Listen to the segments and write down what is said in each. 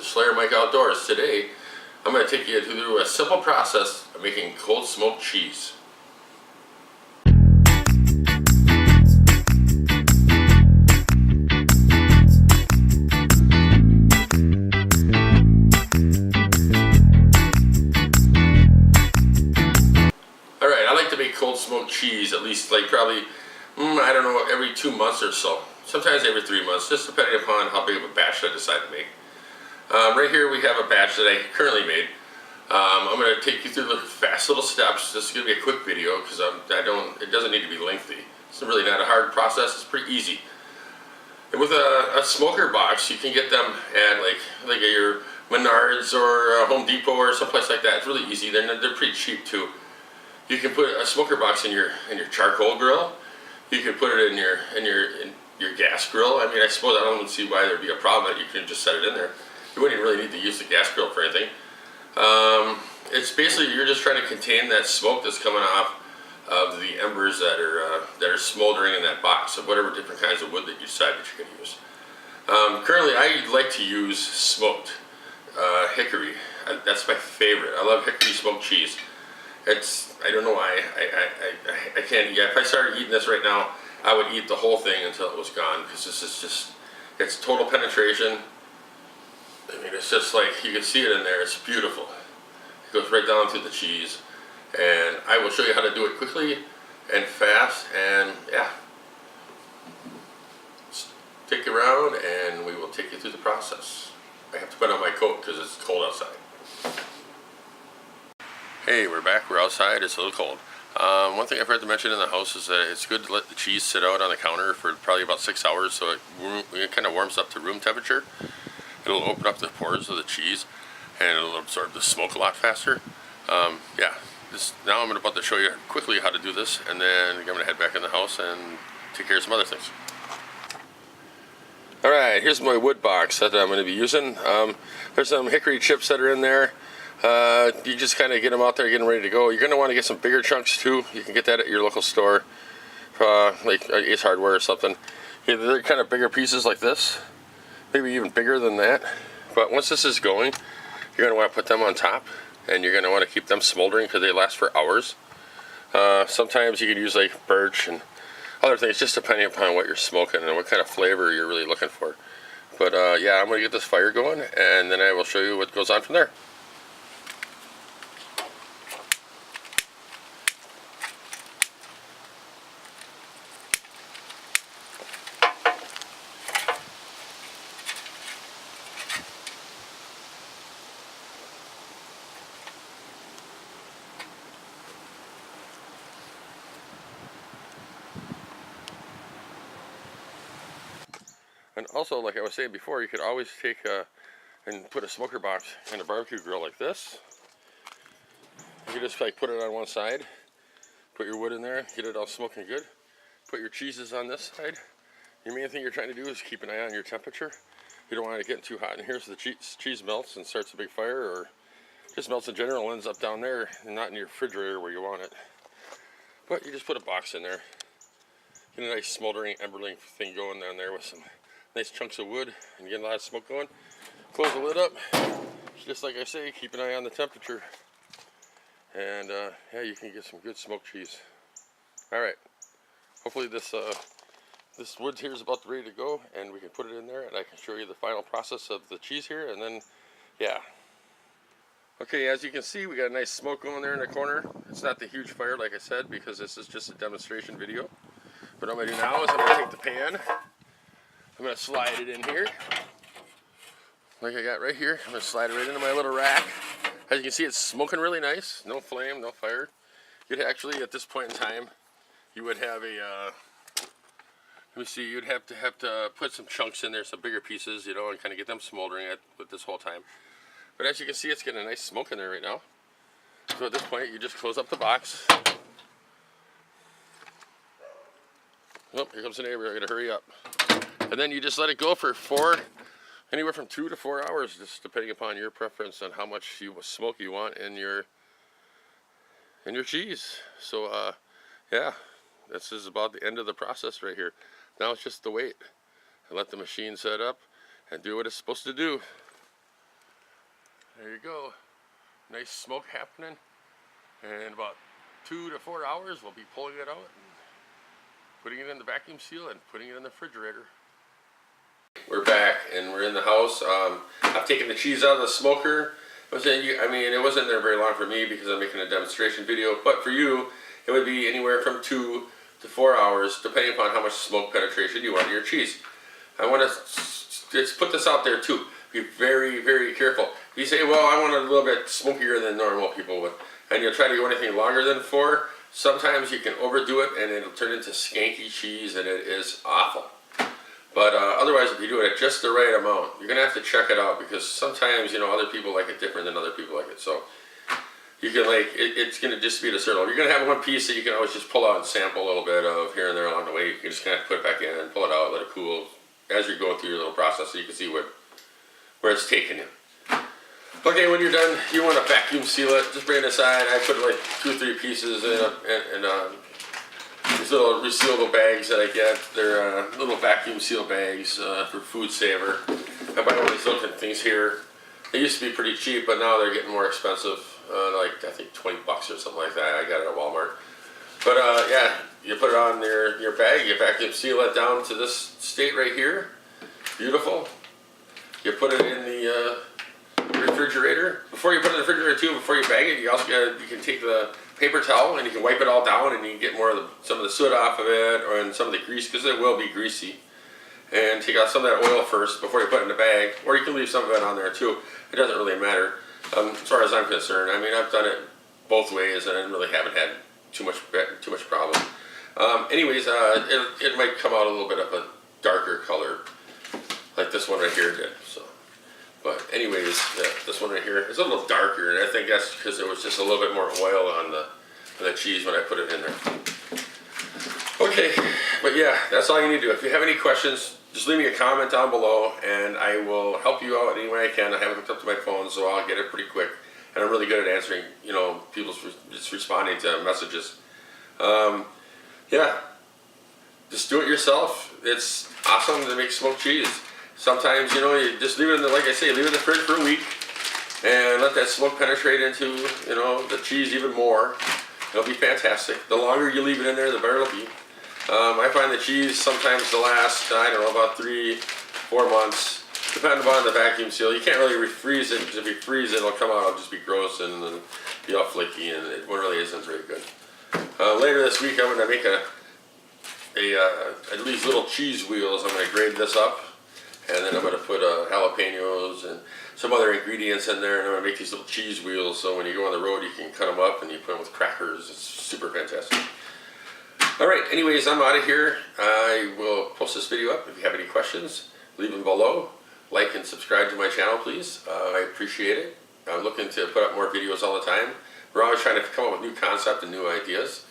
Slayer Mike Outdoors. Today I'm going to take you through a simple process of making cold smoked cheese. Alright, I like to make cold smoked cheese at least like probably, I don't know, every 2 months or so. Sometimes every 3 months, just depending upon how big of a batch I decide to make. Right here we have a batch that I currently made. I'm going to take you through the fast little steps. This is going to be a quick video because it doesn't need to be lengthy. It's really not a hard process. It's pretty easy. And with a smoker box, you can get them at like your Menards or Home Depot or someplace like that. It's really easy. They're pretty cheap too. You can put a smoker box in your charcoal grill. You can put it in your gas grill. I mean, I suppose I don't see why there'd be a problem that you can just set it in there. You wouldn't really need to use the gas grill for anything. It's basically you're just trying to contain that smoke that's coming off of the embers that are smoldering in that box of whatever different kinds of wood that you decide that you're going to use. Currently, I like to use smoked hickory. That's my favorite. I love hickory smoked cheese. I don't know why I can't. Yeah, if I started eating this right now, I would eat the whole thing until it was gone because this is just, it's total penetration. I mean, it's just like, you can see it in there. It's beautiful. It goes right down through the cheese. And I will show you how to do it quickly and fast. And yeah, stick around and we will take you through the process. I have to put on my coat because it's cold outside. Hey, we're back. We're outside. It's a little cold. One thing I forgot to mention in the house is that it's good to let the cheese sit out on the counter for probably about 6 hours so it kind of warms up to room temperature. It'll open up the pores of the cheese and it'll absorb the smoke a lot faster. Yeah, now I'm about to show you quickly how to do this, and then I'm going to head back in the house and take care of some other things. Alright, here's my wood box that I'm going to be using. There's some hickory chips that are in there. You just kind of get them out there, get them ready to go. You're going to want to get some bigger chunks too. You can get that at your local store, like Ace Hardware or something. Yeah, they're kind of bigger pieces like this. Maybe even bigger than that. But once this is going, you're going to want to put them on top, and you're going to want to keep them smoldering because they last for hours. Sometimes you can use like birch and other things, just depending upon what you're smoking and what kind of flavor you're really looking for. But yeah, I'm going to get this fire going, and then I will show you what goes on from there. And also, like I was saying before, you could always take and put a smoker box in a barbecue grill like this. You could just like put it on one side, put your wood in there, get it all smoking good, put your cheeses on this side. The main thing you're trying to do is keep an eye on your temperature. You don't want it getting too hot in here so the cheese melts and starts a big fire, or just melts in general and ends up down there and not in your refrigerator where you want it. But you just put a box in there, get a nice smoldering emberling thing going down there with some nice chunks of wood and get a lot of smoke going. Close the lid up. Just like I say, keep an eye on the temperature. And yeah, you can get some good smoked cheese. Alright. Hopefully this wood here is about ready to go, and we can put it in there and I can show you the final process of the cheese here, and then yeah. Okay, as you can see, we got a nice smoke going there in the corner. It's not the huge fire like I said, because this is just a demonstration video. What I'm going to do now is I'm going to take the pan, I'm going to slide it in here, like I got right here. I'm going to slide it right into my little rack. As you can see, it's smoking really nice. No flame, no fire. You'd actually, at this point in time, you would have a, let me see, you'd have to put some chunks in there, some bigger pieces, you know, and kind of get them smoldering with this whole time. But as you can see, it's getting a nice smoke in there right now. So at this point, you just close up the box. Oh, here comes the neighbor, I gotta hurry up. And then you just let it go for anywhere from 2 to 4 hours, just depending upon your preference on how much smoke you want in your cheese. So yeah, this is about the end of the process right here. Now it's just to wait and let the machine set up and do what it's supposed to do. There you go. Nice smoke happening. And about 2 to 4 hours, we'll be pulling it out and putting it in the vacuum seal and putting it in the refrigerator. We're back and we're in the house. I've taken the cheese out of the smoker. I mean, it wasn't there very long for me because I'm making a demonstration video, but for you, it would be anywhere from 2 to 4 hours, depending upon how much smoke penetration you want in your cheese. I want to just put this out there too. Be very, very careful. If you say, well, I want it a little bit smokier than normal people would, and you'll try to go anything longer than 4, sometimes you can overdo it and it'll turn into skanky cheese and it is awful. But otherwise, if you do it at just the right amount, you're going to have to check it out because sometimes, you know, other people like it different than other people like it. So you can it's going to just be at a certain level. You're going to have one piece that you can always just pull out and sample a little bit of here and there along the way. You can just kind of put it back in and pull it out, let it cool as you're going through your little process so you can see where it's taking you. Okay, when you're done, you want to vacuum seal it. Just bring it aside. I put like 2 or 3 pieces in these little resealable bags that I get. They're little vacuum seal bags for Food Saver. I buy all these little things here. They used to be pretty cheap, but now they're getting more expensive. Like I think 20 bucks or something like that. I got it at Walmart. But yeah, you put it on your bag. You vacuum seal it down to this state right here. Beautiful. You put it in the refrigerator. Before you put it in the refrigerator too, before you bag it, you can take the paper towel and you can wipe it all down and you can get some of the soot off of it and some of the grease because it will be greasy. And take out some of that oil first before you put it in the bag, or you can leave some of it on there too. It doesn't really matter as far as I'm concerned. I mean, I've done it both ways and I really haven't had too much problem. Anyways, it might come out a little bit of a darker color, like this one right here did. So. But anyways, yeah, this one right here is a little darker, and I think that's because there was just a little bit more oil on the cheese when I put it in there. Okay, but yeah, that's all you need to do. If you have any questions, just leave me a comment down below, and I will help you out any way I can. I have it hooked up to my phone, so I'll get it pretty quick. And I'm really good at answering, you know, people's just responding to messages. Yeah, just do it yourself. It's awesome to make smoked cheese. Sometimes, you know, you just leave it in the, like I say, leave it in the fridge for a week and let that smoke penetrate into, you know, the cheese even more. It'll be fantastic. The longer you leave it in there, the better it'll be. I find the cheese sometimes to last, I don't know, about 3 or 4 months, depending upon the vacuum seal. You can't really refreeze it because if you freeze it, it'll come out, it'll just be gross and be all flaky, and it really isn't very good. Later this week, I'm going to make these little cheese wheels. I'm going to grade this up. And then I'm going to put jalapenos and some other ingredients in there, and I'm going to make these little cheese wheels so when you go on the road you can cut them up and you put them with crackers. It's super fantastic. Alright, anyways, I'm out of here. I will post this video up. If you have any questions, leave them below. Like and subscribe to my channel, please. I appreciate it. I'm looking to put up more videos all the time. We're always trying to come up with new concepts and new ideas.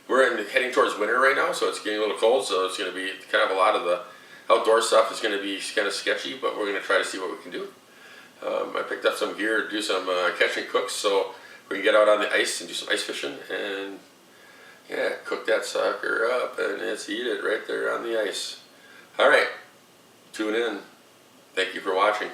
We're heading towards winter right now, so it's getting a little cold, so it's going to be kind of a lot of the outdoor stuff is going to be kind of sketchy, but we're going to try to see what we can do. I picked up some gear to do some catch and cooks so we can get out on the ice and do some ice fishing and yeah, cook that sucker up and it's eat it right there on the ice. Alright, tune in. Thank you for watching.